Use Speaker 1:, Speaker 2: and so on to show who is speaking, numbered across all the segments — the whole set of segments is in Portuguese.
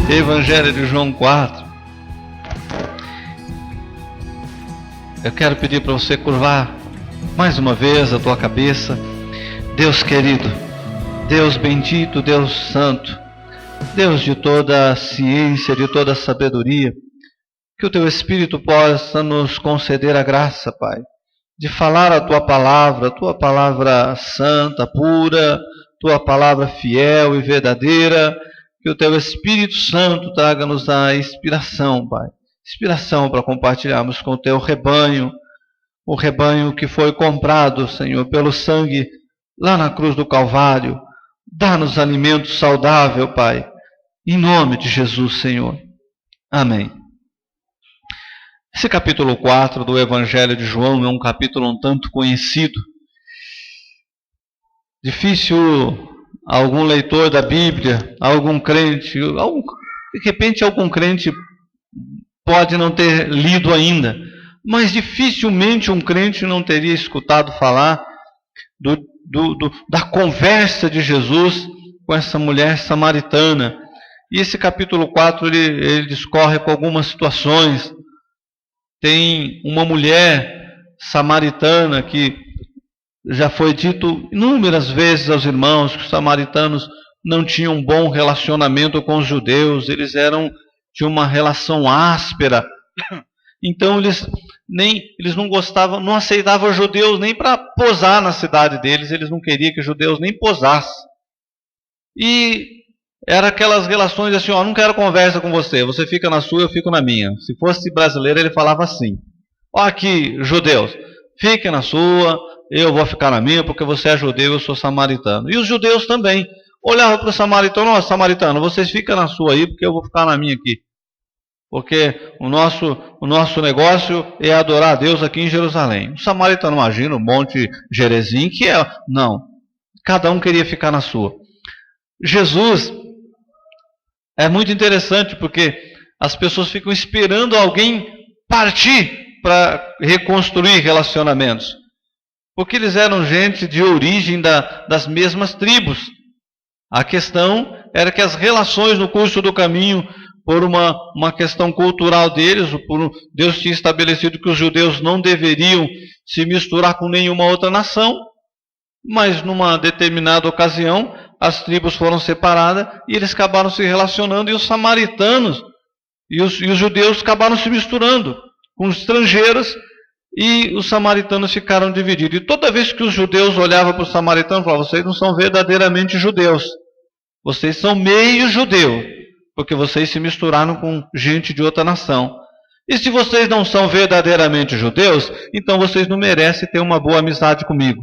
Speaker 1: Evangelho de João 4. Eu quero pedir para você curvar mais uma vez a tua cabeça. Deus querido, Deus bendito, Deus santo, Deus de toda a ciência, de toda a sabedoria, que o teu Espírito possa nos conceder a graça, Pai, de falar a tua palavra santa, pura, tua palavra fiel e verdadeira. Que o teu Espírito Santo traga-nos a inspiração, Pai. Inspiração para compartilharmos com o teu rebanho, o rebanho que foi comprado, Senhor, pelo sangue lá na cruz do Calvário. Dá-nos alimento saudável, Pai. Em nome de Jesus, Senhor. Amém. Esse capítulo 4 do Evangelho de João é um capítulo um tanto conhecido. Difícil algum leitor da Bíblia, algum crente, de repente algum crente pode não ter lido ainda, mas dificilmente um crente não teria escutado falar da conversa de Jesus com essa mulher samaritana. E esse capítulo 4 ele discorre com algumas situações. Tem uma mulher samaritana que já foi dito inúmeras vezes aos irmãos que os samaritanos não tinham um bom relacionamento com os judeus, eles eram de uma relação áspera. Então eles não gostavam, não aceitavam judeus nem para posar na cidade deles, eles não queriam que judeus nem posassem. E eram aquelas relações assim, não quero conversa com você, você fica na sua, eu fico na minha. Se fosse brasileiro ele falava assim: aqui, judeus, fiquem na sua, eu vou ficar na minha, porque você é judeu, eu sou samaritano. E os judeus também olhavam para o samaritano: samaritano, vocês ficam na sua aí, porque eu vou ficar na minha aqui. Porque o nosso negócio é adorar a Deus aqui em Jerusalém. O samaritano, imagina, o Monte Gerizim, que é... Não, cada um queria ficar na sua. Jesus é muito interessante, porque as pessoas ficam esperando alguém partir para reconstruir relacionamentos. Porque eles eram gente de origem das mesmas tribos. A questão era que as relações no curso do caminho, por uma questão cultural deles, Deus tinha estabelecido que os judeus não deveriam se misturar com nenhuma outra nação, mas numa determinada ocasião as tribos foram separadas e eles acabaram se relacionando, e os samaritanos e os judeus acabaram se misturando com os estrangeiros, e os samaritanos ficaram divididos. E toda vez que os judeus olhavam para os samaritanos, falavam: vocês não são verdadeiramente judeus, vocês são meio judeu, porque vocês se misturaram com gente de outra nação. E se vocês não são verdadeiramente judeus, então vocês não merecem ter uma boa amizade comigo.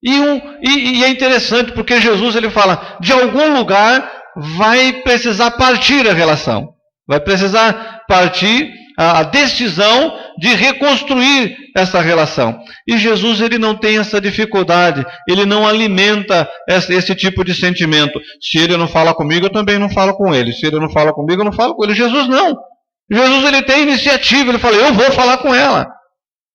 Speaker 1: E é interessante, porque Jesus ele fala: de algum lugar vai precisar partir a relação, vai precisar partir a decisão de reconstruir essa relação. E Jesus ele não tem essa dificuldade, ele não alimenta esse tipo de sentimento. Se ele não fala comigo, eu também não falo com ele. Se ele não fala comigo, eu não falo com ele. Jesus não. Jesus ele tem iniciativa, ele fala: eu vou falar com ela.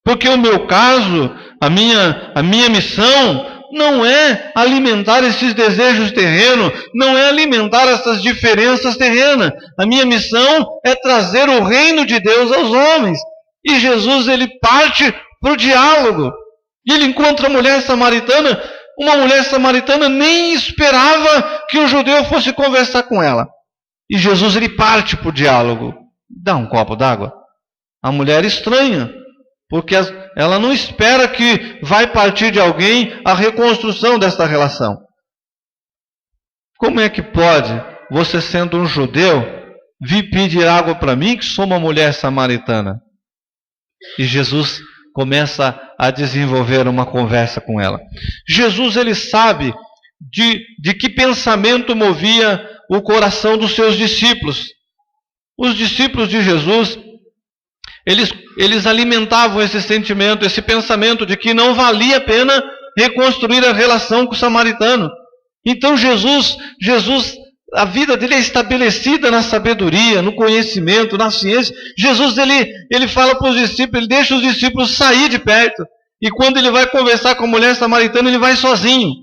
Speaker 1: Porque o meu caso, a minha missão não é alimentar esses desejos terrenos, não é alimentar essas diferenças terrenas. A minha missão é trazer o reino de Deus aos homens. E Jesus ele parte para o diálogo. E ele encontra a mulher samaritana. Uma mulher samaritana nem esperava que o judeu fosse conversar com ela. E Jesus ele parte para o diálogo. Dá um copo d'água. A mulher estranha, porque ela não espera que vai partir de alguém a reconstrução desta relação. Como é que pode, você sendo um judeu, vir pedir água para mim, que sou uma mulher samaritana? E Jesus começa a desenvolver uma conversa com ela. Jesus ele sabe de que pensamento movia o coração dos seus discípulos. Os discípulos de Jesus, eles alimentavam esse sentimento, esse pensamento de que não valia a pena reconstruir a relação com o samaritano. Então Jesus, a vida dele é estabelecida na sabedoria, no conhecimento, na ciência. Jesus ele fala para os discípulos, ele deixa os discípulos sair de perto. E quando ele vai conversar com a mulher samaritana, ele vai sozinho.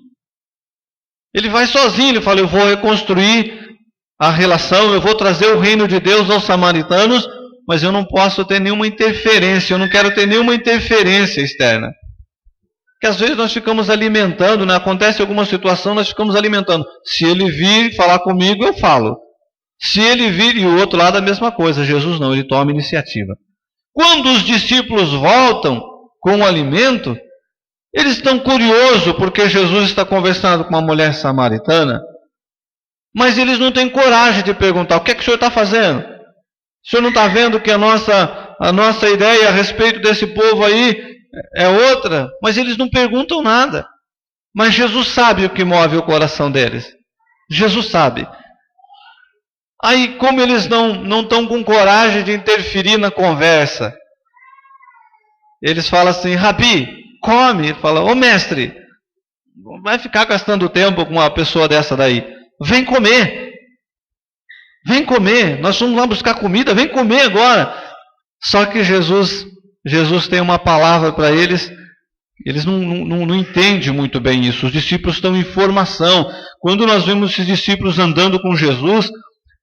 Speaker 1: Ele fala: eu vou reconstruir a relação, eu vou trazer o reino de Deus aos samaritanos, mas eu não posso ter nenhuma interferência, eu não quero ter nenhuma interferência externa. Porque às vezes nós ficamos alimentando, né? Acontece alguma situação, nós ficamos alimentando. Se ele vir falar comigo, eu falo. Se ele vir, e o outro lado a mesma coisa. Jesus não, ele toma iniciativa. Quando os discípulos voltam com o alimento, eles estão curiosos porque Jesus está conversando com uma mulher samaritana, mas eles não têm coragem de perguntar: o que é que o senhor está fazendo? O senhor não está vendo que a nossa ideia a respeito desse povo aí é outra? Mas eles não perguntam nada. Mas Jesus sabe o que move o coração deles. Jesus sabe. Aí, como eles não estão com coragem de interferir na conversa, eles falam assim: Rabi, come. Ele fala: ô mestre, não vai ficar gastando tempo com uma pessoa dessa daí. Vem comer. Vem comer. Nós vamos lá buscar comida. Vem comer agora. Só que Jesus tem uma palavra para eles. Eles não entendem muito bem isso. Os discípulos estão em formação. Quando nós vemos esses discípulos andando com Jesus,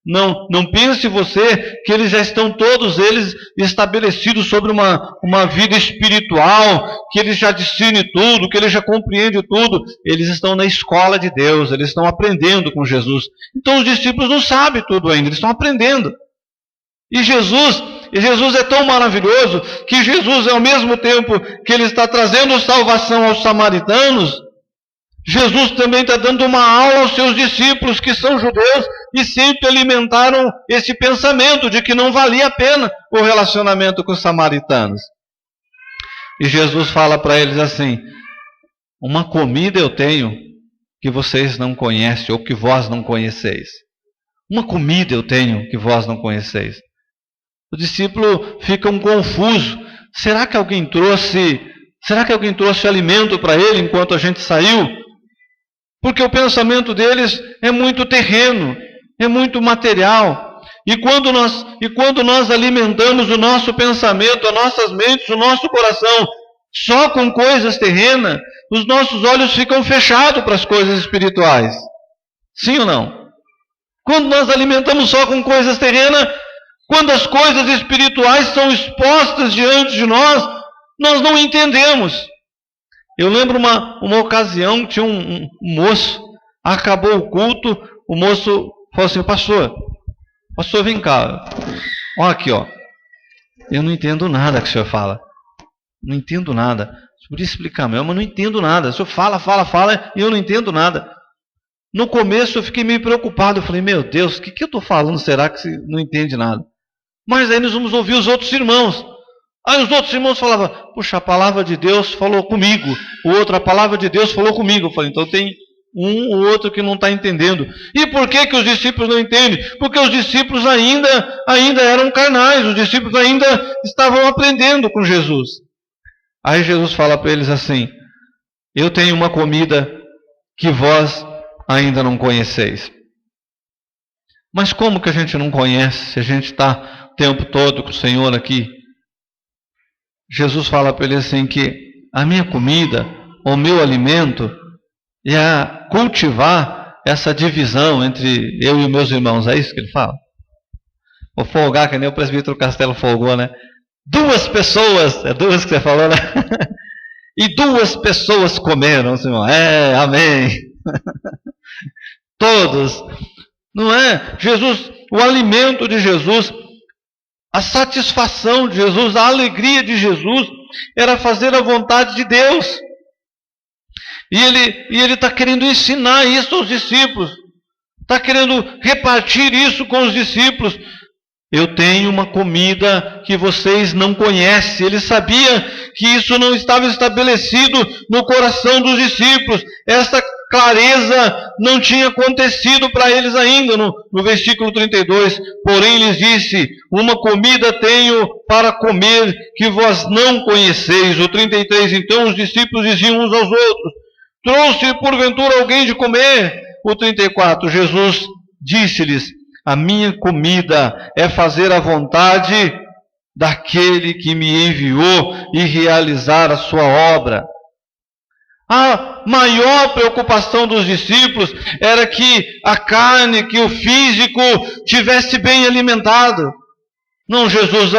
Speaker 1: não pense você que eles já estão todos eles estabelecidos sobre uma vida espiritual, que eles já discernem tudo, que eles já compreendem tudo. Eles estão na escola de Deus, eles estão aprendendo com Jesus. Então os discípulos não sabem tudo ainda, eles estão aprendendo. E Jesus é tão maravilhoso que Jesus, ao mesmo tempo que ele está trazendo salvação aos samaritanos, Jesus também está dando uma aula aos seus discípulos que são judeus e sempre alimentaram esse pensamento de que não valia a pena o relacionamento com os samaritanos. E Jesus fala para eles assim: uma comida eu tenho que vocês não conhecem ou que vós não conheceis. Uma comida eu tenho que vós não conheceis. Os discípulos ficam confusos. Será que alguém trouxe alimento para ele enquanto a gente saiu? Porque o pensamento deles é muito terreno, é muito material. E quando nós alimentamos o nosso pensamento, as nossas mentes, o nosso coração só com coisas terrenas, os nossos olhos ficam fechados para as coisas espirituais. Sim ou não? Quando nós alimentamos só com coisas terrenas, quando as coisas espirituais são expostas diante de nós não entendemos. Eu lembro uma ocasião que tinha um moço, acabou o culto, o moço falou assim: pastor, vem cá, olha aqui, ó. Eu não entendo nada que o senhor fala. Não entendo nada. Você podia explicar melhor, mas não entendo nada. O senhor fala, e eu não entendo nada. No começo eu fiquei meio preocupado. Eu falei: meu Deus, o que eu estou falando? Será que você não entende nada? Mas aí nós vamos ouvir os outros irmãos. Aí os outros irmãos falavam: puxa, a palavra de Deus falou comigo. O outro, a palavra de Deus falou comigo. Eu falei: então tem um ou outro que não está entendendo. E por que os discípulos não entendem? Porque os discípulos ainda eram carnais. Os discípulos ainda estavam aprendendo com Jesus. Aí Jesus fala para eles assim: eu tenho uma comida que vós ainda não conheceis. Mas como que a gente não conhece se a gente está o tempo todo com o Senhor aqui? Jesus fala para ele assim que a minha comida, o meu alimento, é cultivar essa divisão entre eu e os meus irmãos. É isso que ele fala? Vou folgar, que nem o presbítero Castelo folgou, né? 2 pessoas, é 2 que você falou, né? E 2 pessoas comeram, Senhor. Amém. Todos. Não é? Jesus, o alimento de Jesus, a satisfação de Jesus, a alegria de Jesus era fazer a vontade de Deus. E ele está querendo ensinar isso aos discípulos. Está querendo repartir isso com os discípulos. Eu tenho uma comida que vocês não conhecem. Ele sabia que isso não estava estabelecido no coração dos discípulos. Essa clareza não tinha acontecido para eles ainda. No versículo 32, porém lhes disse: uma comida tenho para comer que vós não conheceis. O 33, então os discípulos diziam uns aos outros: trouxe porventura alguém de comer? O 34, Jesus disse-lhes: a minha comida é fazer a vontade daquele que me enviou e realizar a sua obra. A maior preocupação dos discípulos era que a carne, que o físico tivesse bem alimentado. Não, Jesus,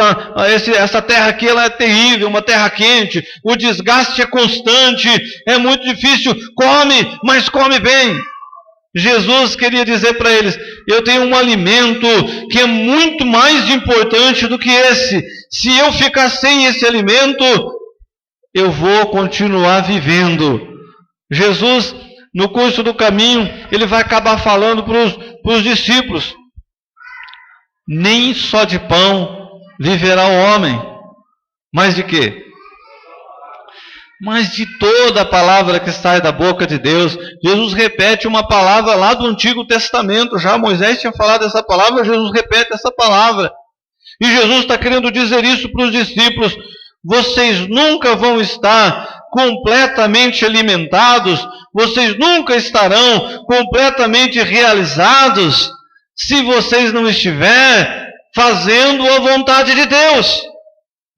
Speaker 1: essa terra aqui ela é terrível, uma terra quente, o desgaste é constante, é muito difícil, come, mas come bem. Jesus queria dizer para eles, eu tenho um alimento que é muito mais importante do que esse. Se eu ficar sem esse alimento, eu vou continuar vivendo. Jesus, no curso do caminho, ele vai acabar falando para os discípulos, nem só de pão viverá o homem, mas de quê? Mas de toda a palavra que sai da boca de Deus. Jesus repete uma palavra lá do Antigo Testamento, já Moisés tinha falado essa palavra, Jesus repete essa palavra. E Jesus está querendo dizer isso para os discípulos, vocês nunca vão estar completamente alimentados, vocês nunca estarão completamente realizados, se vocês não estiverem fazendo a vontade de Deus.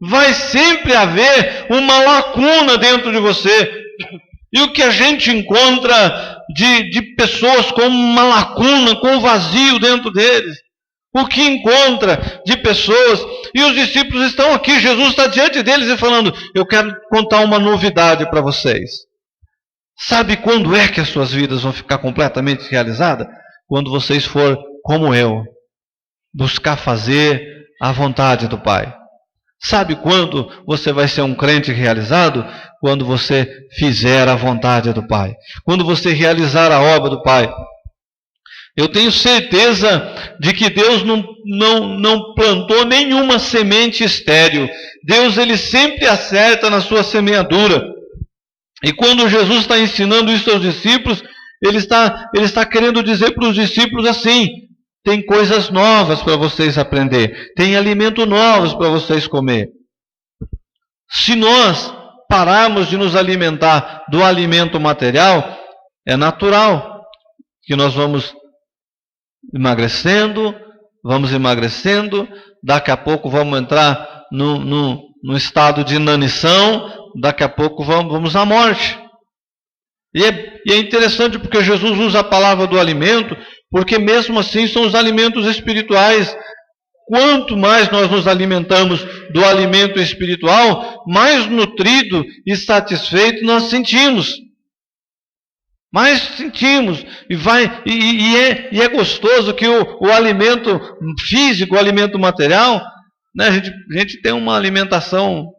Speaker 1: Vai sempre haver uma lacuna dentro de você. E o que a gente encontra de pessoas com uma lacuna, com um vazio dentro deles? O que encontra de pessoas? E os discípulos estão aqui, Jesus está diante deles e falando, eu quero contar uma novidade para vocês. Sabe quando é que as suas vidas vão ficar completamente realizadas? Quando vocês for como eu, buscar fazer a vontade do Pai. Sabe quando você vai ser um crente realizado? Quando você fizer a vontade do Pai. Quando você realizar a obra do Pai. Eu tenho certeza de que Deus não plantou nenhuma semente estéril. Deus, ele sempre acerta na sua semeadura. E quando Jesus está ensinando isso aos discípulos, ele está querendo dizer para os discípulos assim, tem coisas novas para vocês aprender. Tem alimento novos para vocês comer. Se nós pararmos de nos alimentar do alimento material, é natural que nós vamos emagrecendo, daqui a pouco vamos entrar no estado de inanição, daqui a pouco vamos à morte. E é interessante porque Jesus usa a palavra do alimento, porque mesmo assim são os alimentos espirituais. Quanto mais nós nos alimentamos do alimento espiritual, mais nutrido e satisfeito nós sentimos. Mais sentimos. E é gostoso que o alimento físico, o alimento material, né, a gente tem uma alimentação,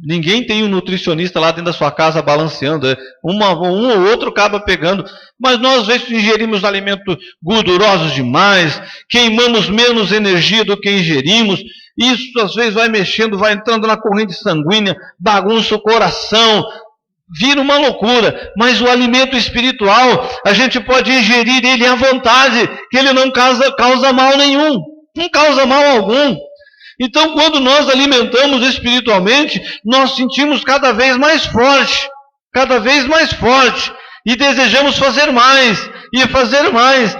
Speaker 1: ninguém tem um nutricionista lá dentro da sua casa balanceando, um ou outro acaba pegando, mas nós às vezes ingerimos alimentos gordurosos demais, queimamos menos energia do que ingerimos, isso às vezes vai mexendo, vai entrando na corrente sanguínea, bagunça o coração, vira uma loucura. Mas o alimento espiritual, a gente pode ingerir ele à vontade, que ele não causa mal nenhum, não causa mal algum. Então, quando nós alimentamos espiritualmente, nós sentimos cada vez mais forte, e desejamos fazer mais, e fazer mais.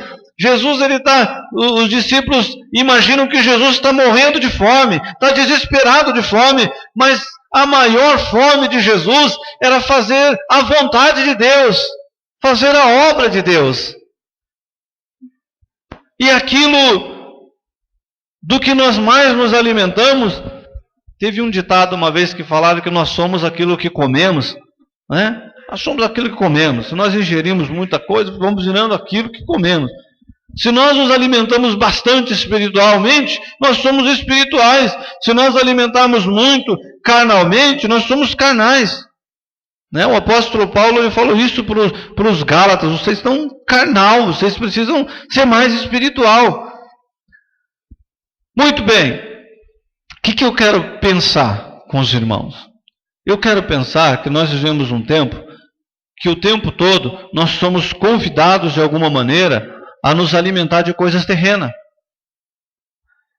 Speaker 1: Os discípulos imaginam que Jesus está morrendo de fome, está desesperado de fome, mas a maior fome de Jesus era fazer a vontade de Deus, fazer a obra de Deus. E aquilo do que nós mais nos alimentamos, teve um ditado uma vez que falava que nós somos aquilo que comemos, né? Nós somos aquilo que comemos. Se nós ingerimos muita coisa, vamos virando aquilo que comemos. Se nós nos alimentamos bastante espiritualmente, nós somos espirituais. Se nós alimentarmos muito carnalmente, nós somos carnais. Né? O apóstolo Paulo ele falou isso para os Gálatas, vocês estão carnal, vocês precisam ser mais espiritual. Muito bem, o que eu quero pensar com os irmãos? Eu quero pensar que nós vivemos um tempo que o tempo todo nós somos convidados de alguma maneira a nos alimentar de coisas terrenas.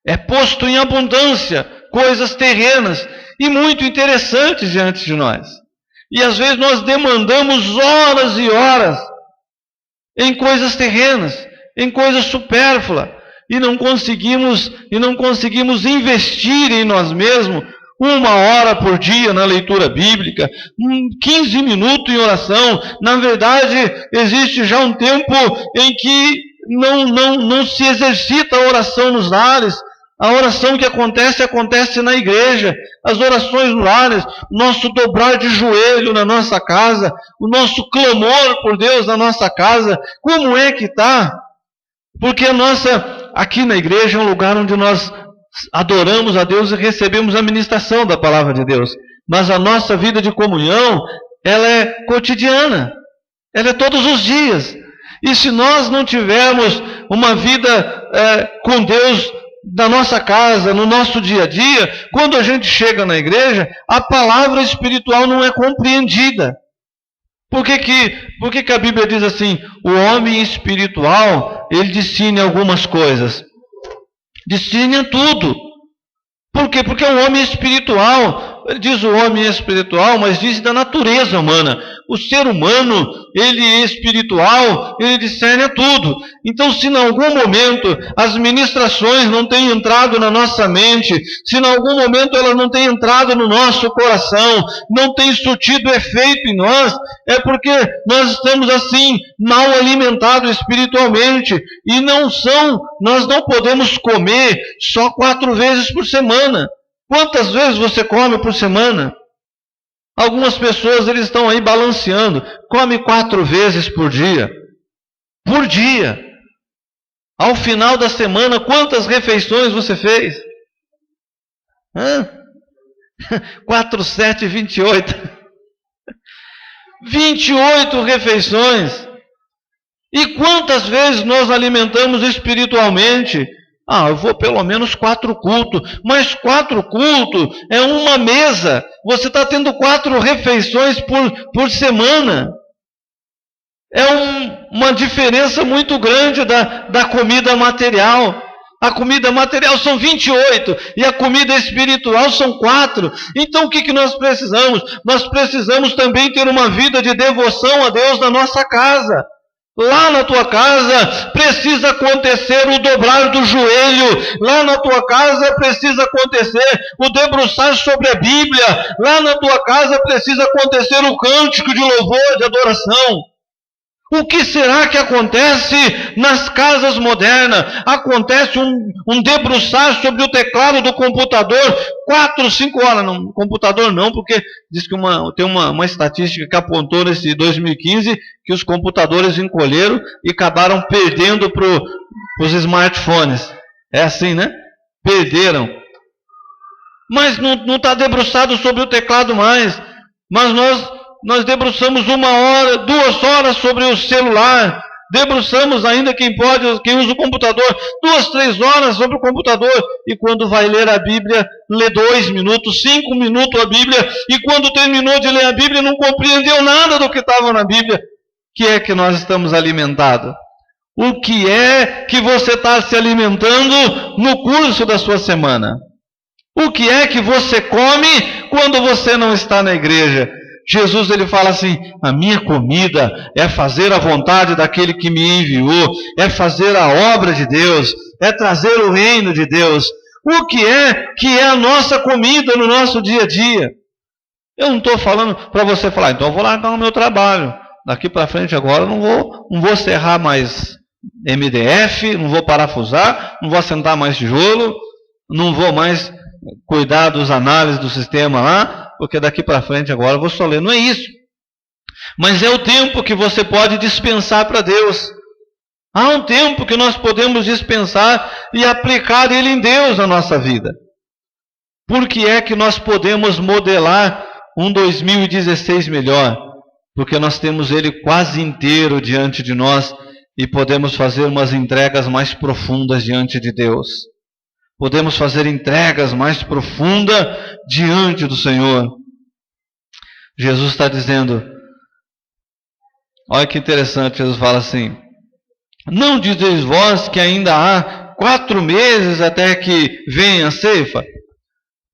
Speaker 1: É posto em abundância coisas terrenas e muito interessantes diante de nós. E às vezes nós demandamos horas e horas em coisas terrenas, em coisas supérfluas. E não conseguimos investir em nós mesmos 1 hora por dia na leitura bíblica, 15 minutos em oração. Na verdade, existe já um tempo em que não se exercita a oração nos lares. A oração que acontece na igreja. As orações nos lares, nosso dobrar de joelho na nossa casa, o nosso clamor por Deus na nossa casa. Como é que está? Porque aqui na igreja é um lugar onde nós adoramos a Deus e recebemos a ministração da palavra de Deus. Mas a nossa vida de comunhão, ela é cotidiana. Ela é todos os dias. E se nós não tivermos uma vida com Deus na nossa casa, no nosso dia a dia, quando a gente chega na igreja, a palavra espiritual não é compreendida. Por que a Bíblia diz assim? O homem espiritual, ele discerne algumas coisas. Discerne tudo. Por quê? Porque é um homem espiritual. Ele diz o homem espiritual, mas diz da natureza humana. O ser humano, ele é espiritual, ele discerne a tudo. Então, se em algum momento as ministrações não têm entrado na nossa mente, se em algum momento elas não têm entrado no nosso coração, não têm surtido efeito em nós, é porque nós estamos assim, mal alimentados espiritualmente. E nós não podemos comer só 4 vezes por semana. Quantas vezes você come por semana? Algumas pessoas, eles estão aí balanceando. Come 4 vezes por dia. Por dia. Ao final da semana, quantas refeições você fez? 4, 7, 28. 28 refeições. E quantas vezes nós alimentamos espiritualmente? Eu vou pelo menos 4 cultos. Mas 4 cultos é uma mesa. Você está tendo 4 refeições por semana. É uma diferença muito grande da comida material. A comida material são 28 e a comida espiritual são 4. Então o que nós precisamos? Nós precisamos também ter uma vida de devoção a Deus na nossa casa. Lá na tua casa precisa acontecer o dobrar do joelho. Lá na tua casa precisa acontecer o debruçar sobre a Bíblia. Lá na tua casa precisa acontecer o cântico de louvor, de adoração. O que será que acontece nas casas modernas? Acontece um debruçar sobre o teclado do computador 4, 5 horas. Não, computador não, porque diz que tem uma estatística que apontou nesse 2015 que os computadores encolheram e acabaram perdendo para os smartphones. É assim, né? Perderam. Mas não está debruçado sobre o teclado mais. Mas nós debruçamos 1 hora, 2 horas sobre o celular. Debruçamos ainda quem usa o computador, 2, 3 horas sobre o computador. E quando vai ler a Bíblia, lê 2 minutos, 5 minutos a Bíblia. E quando terminou de ler a Bíblia, não compreendeu nada do que estava na Bíblia. O que é que nós estamos alimentados? O que é que você está se alimentando no curso da sua semana? O que é que você come quando você não está na igreja? Jesus, ele fala assim: a minha comida é fazer a vontade daquele que me enviou, é fazer a obra de Deus, é trazer o reino de Deus. O que é a nossa comida no nosso dia a dia? Eu não estou falando para você falar, então eu vou largar o meu trabalho. Daqui para frente agora eu não vou serrar mais MDF, não vou parafusar, não vou assentar mais tijolo, não vou mais cuidar dos análises do sistema lá, porque daqui para frente agora eu vou só ler. Não é isso. Mas é o tempo que você pode dispensar para Deus. Há um tempo que nós podemos dispensar e aplicar ele em Deus na nossa vida. Por que é que nós podemos modelar um 2016 melhor? Porque nós temos ele quase inteiro diante de nós e podemos fazer umas entregas mais profundas diante de Deus. Podemos fazer entregas mais profundas diante do Senhor. Jesus está dizendo, olha que interessante, Jesus fala assim: não dizeis vós que ainda há 4 meses até que venha a ceifa?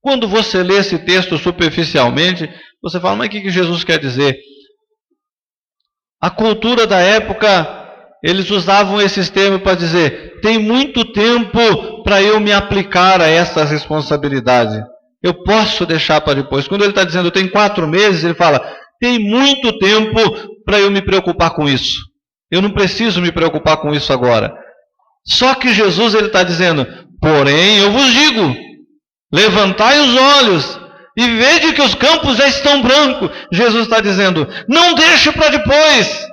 Speaker 1: Quando você lê esse texto superficialmente, você fala, mas o que Jesus quer dizer? A cultura da época, eles usavam esses termos para dizer, tem muito tempo para eu me aplicar a essa responsabilidade. Eu posso deixar para depois. Quando ele está dizendo, eu tenho 4 meses, ele fala, tem muito tempo para eu me preocupar com isso. Eu não preciso me preocupar com isso agora. Só que Jesus ele está dizendo, porém eu vos digo, levantai os olhos e vede que os campos já estão brancos. Jesus está dizendo, não deixe para depois.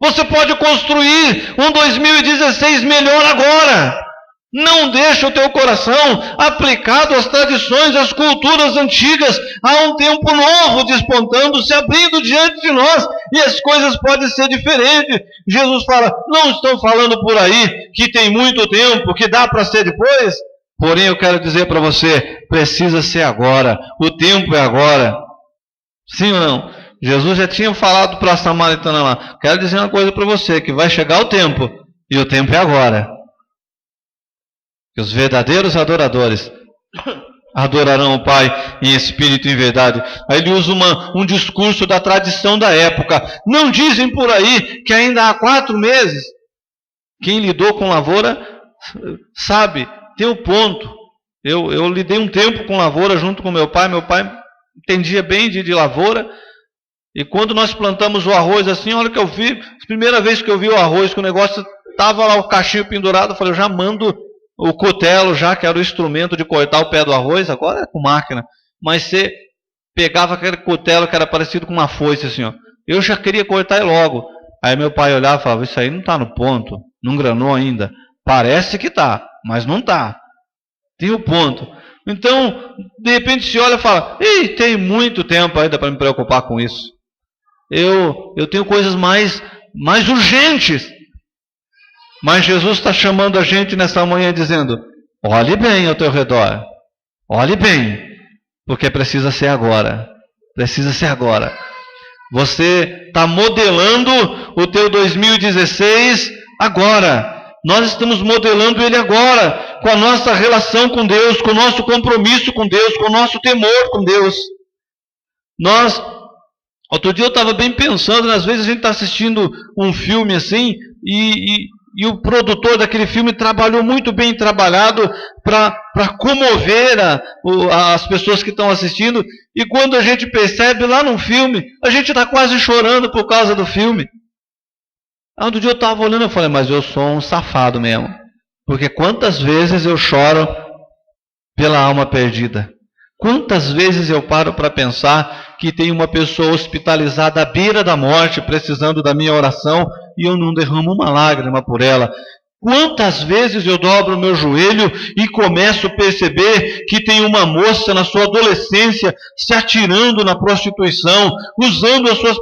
Speaker 1: Você pode construir um 2016 melhor agora. Não deixe o teu coração aplicado às tradições, às culturas antigas. Há um tempo novo despontando, se abrindo diante de nós. E as coisas podem ser diferentes. Jesus fala, não estão falando por aí que tem muito tempo, que dá para ser depois. Porém, eu quero dizer para você, precisa ser agora. O tempo é agora. Sim ou não? Jesus já tinha falado para a samaritana lá, quero dizer uma coisa para você, que vai chegar o tempo, e o tempo é agora. Que os verdadeiros adoradores adorarão o Pai em espírito e em verdade. Aí ele usa um discurso da tradição da época. Não dizem por aí que ainda há 4 meses. Quem lidou com lavoura sabe, tem o ponto. Eu lidei um tempo com lavoura junto com meu pai entendia bem de lavoura. E quando nós plantamos o arroz assim, olha o que eu vi, a primeira vez que eu vi o arroz, que o negócio estava lá, o cachimbo pendurado, eu falei, eu já mando o cutelo, já que era o instrumento de cortar o pé do arroz, agora é com máquina. Mas você pegava aquele cutelo que era parecido com uma foice, assim, ó. Eu já queria cortar logo. Aí meu pai olhava e falava, isso aí não está no ponto, não granou ainda. Parece que está, mas não está. Tem o ponto. Então, de repente se olha e fala, ei, tem muito tempo ainda para me preocupar com isso. Eu tenho coisas mais urgentes. Mas Jesus está chamando a gente nessa manhã dizendo, olhe bem ao teu redor. Olhe bem, porque precisa ser agora. Precisa ser agora. Você está modelando o teu 2016 agora. Nós estamos modelando ele agora, com a nossa relação com Deus, com o nosso compromisso com Deus, com o nosso temor com Deus. Outro dia eu estava bem pensando, às vezes a gente está assistindo um filme assim, e o produtor daquele filme trabalhou muito bem trabalhado para comover as pessoas que estão assistindo, e quando a gente percebe lá no filme, a gente está quase chorando por causa do filme. Outro dia eu estava olhando e falei, mas eu sou um safado mesmo, porque quantas vezes eu choro pela alma perdida? Quantas vezes eu paro para pensar que tem uma pessoa hospitalizada à beira da morte, precisando da minha oração, e eu não derramo uma lágrima por ela? Quantas vezes eu dobro o meu joelho e começo a perceber que tem uma moça na sua adolescência se atirando na prostituição, usando as suas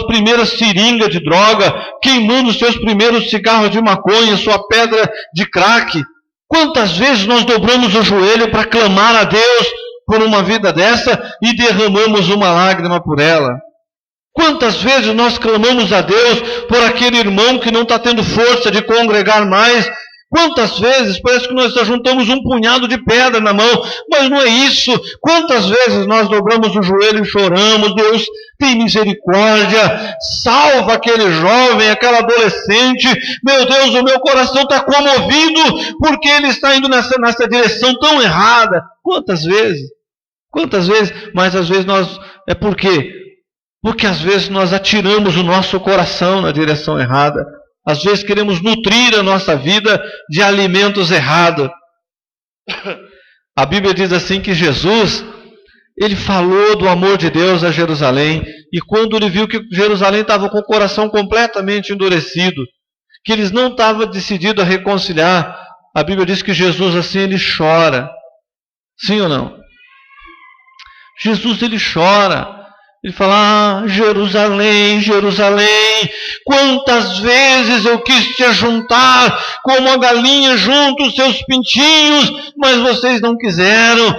Speaker 1: primeiras seringas de droga, queimando seus primeiros cigarros de maconha, sua pedra de crack. Quantas vezes nós dobramos o joelho para clamar a Deus por uma vida dessa e derramamos uma lágrima por ela? Quantas vezes nós clamamos a Deus por aquele irmão que não está tendo força de congregar mais? Quantas vezes parece que nós só juntamos um punhado de pedra na mão, mas não é isso. Quantas vezes nós dobramos o joelho e choramos, Deus, tem misericórdia, salva aquele jovem, aquela adolescente. Meu Deus, o meu coração está comovido porque ele está indo nessa direção tão errada. Quantas vezes? Quantas vezes? Mas às vezes é por quê? Porque às vezes nós atiramos o nosso coração na direção errada. Às vezes queremos nutrir a nossa vida de alimentos errados. A Bíblia diz assim que Jesus, ele falou do amor de Deus a Jerusalém, e quando ele viu que Jerusalém estava com o coração completamente endurecido, que eles não estavam decididos a reconciliar, a Bíblia diz que Jesus assim, ele chora. Sim ou não? Jesus, ele chora. Ele fala, Jerusalém, Jerusalém, quantas vezes eu quis te ajuntar como a galinha junta os seus pintinhos, mas vocês não quiseram.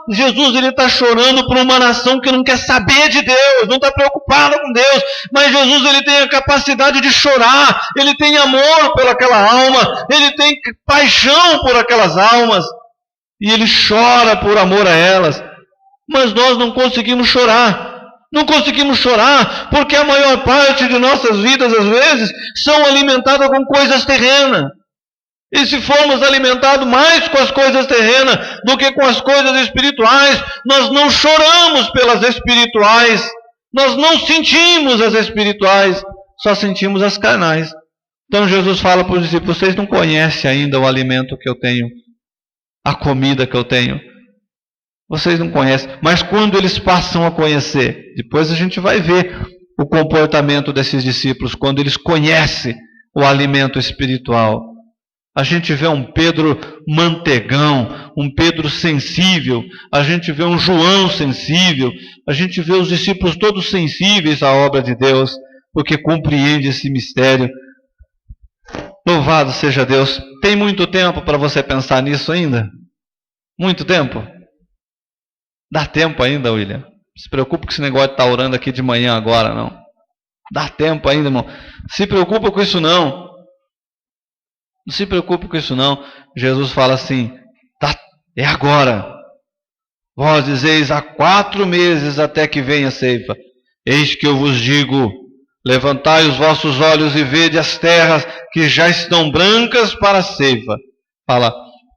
Speaker 1: Jesus, ele está chorando por uma nação que não quer saber de Deus, não está preocupada com Deus, mas Jesus, ele tem a capacidade de chorar, ele tem amor por aquela alma, ele tem paixão por aquelas almas, e ele chora por amor a elas, mas nós não conseguimos chorar. Não conseguimos chorar porque a maior parte de nossas vidas, às vezes, são alimentadas com coisas terrenas. E se formos alimentados mais com as coisas terrenas do que com as coisas espirituais, nós não choramos pelas espirituais, nós não sentimos as espirituais, só sentimos as carnais. Então Jesus fala para os discípulos: vocês não conhecem ainda o alimento que eu tenho, a comida que eu tenho. Vocês não conhecem, mas quando eles passam a conhecer, depois a gente vai ver o comportamento desses discípulos, quando eles conhecem o alimento espiritual. A gente vê um Pedro mantegão, um Pedro sensível, a gente vê um João sensível, a gente vê os discípulos todos sensíveis à obra de Deus, porque compreende esse mistério. Louvado seja Deus. Tem muito tempo para você pensar nisso ainda? Muito tempo? Dá tempo ainda, William? Não se preocupe com esse negócio de estar orando aqui de manhã agora, não. Dá tempo ainda, irmão. Se preocupa com isso não. Não se preocupe com isso não. Jesus fala assim: é agora. Vós dizeis: há 4 meses até que venha a ceifa. Eis que eu vos digo: levantai os vossos olhos e vede as terras que já estão brancas para a ceifa. Fala,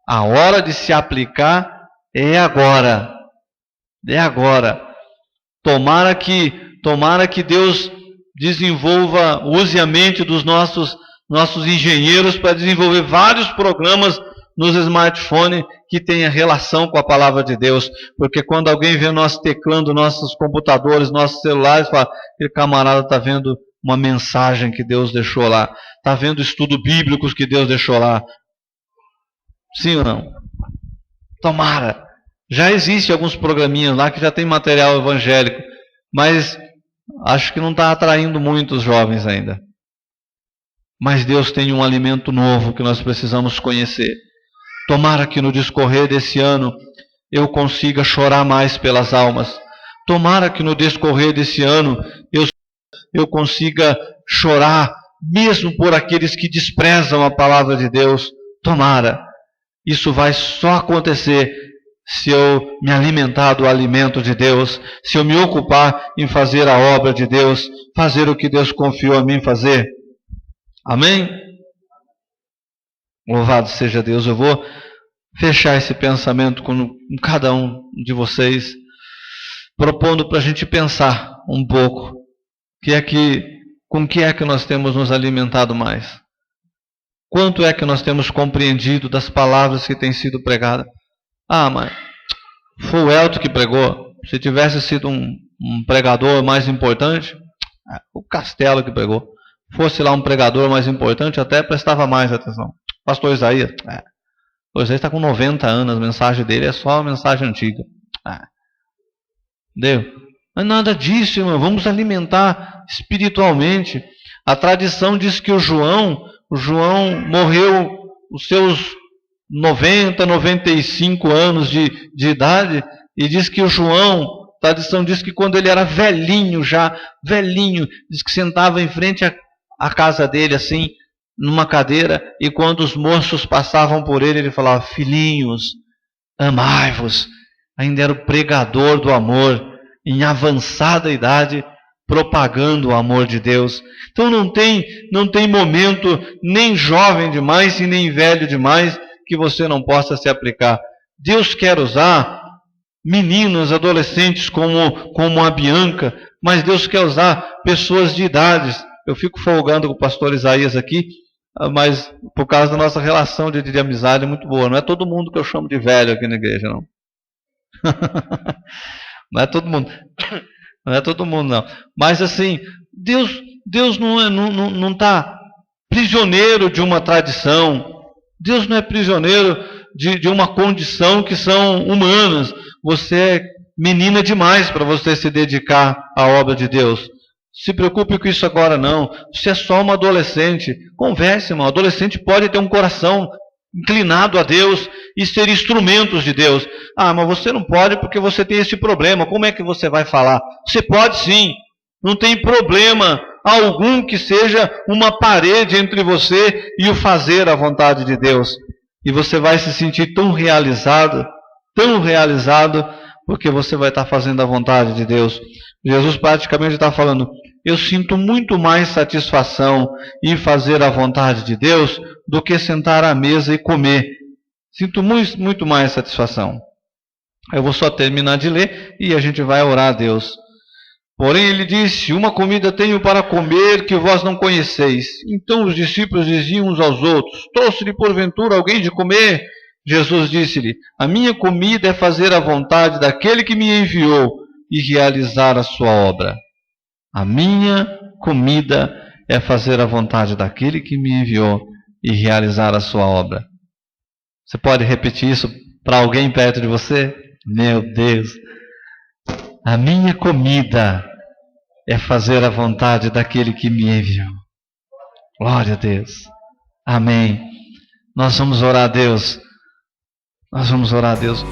Speaker 1: a hora de se aplicar é agora. É agora. Tomara que Deus desenvolva, use a mente dos nossos engenheiros para desenvolver vários programas nos smartphones que tenha relação com a palavra de Deus. Porque quando alguém vê nós teclando nossos computadores, nossos celulares, fala: aquele camarada está vendo uma mensagem que Deus deixou lá, está vendo estudos bíblicos que Deus deixou lá. Sim ou não? Tomara. Já existe alguns programinhas lá que já tem material evangélico, mas acho que não está atraindo muito os jovens ainda. Mas Deus tem um alimento novo que nós precisamos conhecer. Tomara que no discorrer desse ano eu consiga chorar mais pelas almas. Tomara que no discorrer desse ano eu consiga chorar mesmo por aqueles que desprezam a palavra de Deus. Tomara. Isso vai só acontecer se eu me alimentar do alimento de Deus, se eu me ocupar em fazer a obra de Deus, fazer o que Deus confiou a mim fazer. Amém? Louvado seja Deus. Eu vou fechar esse pensamento com cada um de vocês, propondo para a gente pensar um pouco com que é que nós temos nos alimentado mais. Quanto é que nós temos compreendido das palavras que têm sido pregadas? Ah, mas foi o Elton que pregou. Se tivesse sido um pregador mais importante, o Castelo que pregou. Fosse lá um pregador mais importante, até prestava mais atenção. Pastor Isaías, o Isaías está com 90 anos, a mensagem dele é só a mensagem antiga. Entendeu? Mas nada disso, irmão. Vamos alimentar espiritualmente. A tradição diz que o João morreu os seus 90, 95 anos de idade, e diz que o João, a tradição diz que quando ele era velhinho, diz que sentava em frente à casa dele, assim, numa cadeira, e quando os moços passavam por ele, ele falava: filhinhos, amai-vos. Ainda era o pregador do amor, em avançada idade, propagando o amor de Deus. Então não tem momento nem jovem demais e nem velho demais que você não possa se aplicar. Deus quer usar meninos, adolescentes como a Bianca, mas Deus quer usar pessoas de idades. Eu fico folgando com o pastor Isaías aqui, mas por causa da nossa relação de amizade é muito boa. Não é todo mundo que eu chamo de velho aqui na igreja, não. Não é todo mundo. Não é todo mundo, não. Mas assim, Deus não está prisioneiro de uma tradição. Deus não é prisioneiro de uma condição que são humanas. Você é menina demais para você se dedicar à obra de Deus. Se preocupe com isso agora não. Você é só uma adolescente. Converse, irmão. Adolescente pode ter um coração inclinado a Deus e ser instrumentos de Deus. Ah, mas você não pode porque você tem esse problema. Como é que você vai falar? Você pode sim. Não tem problema algum que seja uma parede entre você e o fazer a vontade de Deus. E você vai se sentir tão realizado, porque você vai estar fazendo a vontade de Deus. Jesus praticamente está falando: eu sinto muito mais satisfação em fazer a vontade de Deus do que sentar à mesa e comer. Sinto muito mais satisfação. Eu vou só terminar de ler e a gente vai orar a Deus. Porém ele disse: uma comida tenho para comer que vós não conheceis. Então os discípulos diziam uns aos outros: trouxe-lhe porventura alguém de comer? Jesus disse-lhe: a minha comida é fazer a vontade daquele que me enviou e realizar a sua obra. A minha comida é fazer a vontade daquele que me enviou e realizar a sua obra. Você pode repetir isso para alguém perto de você? Meu Deus! A minha comida é fazer a vontade daquele que me enviou. Glória a Deus. Amém. Nós vamos orar a Deus. Nós vamos orar a Deus.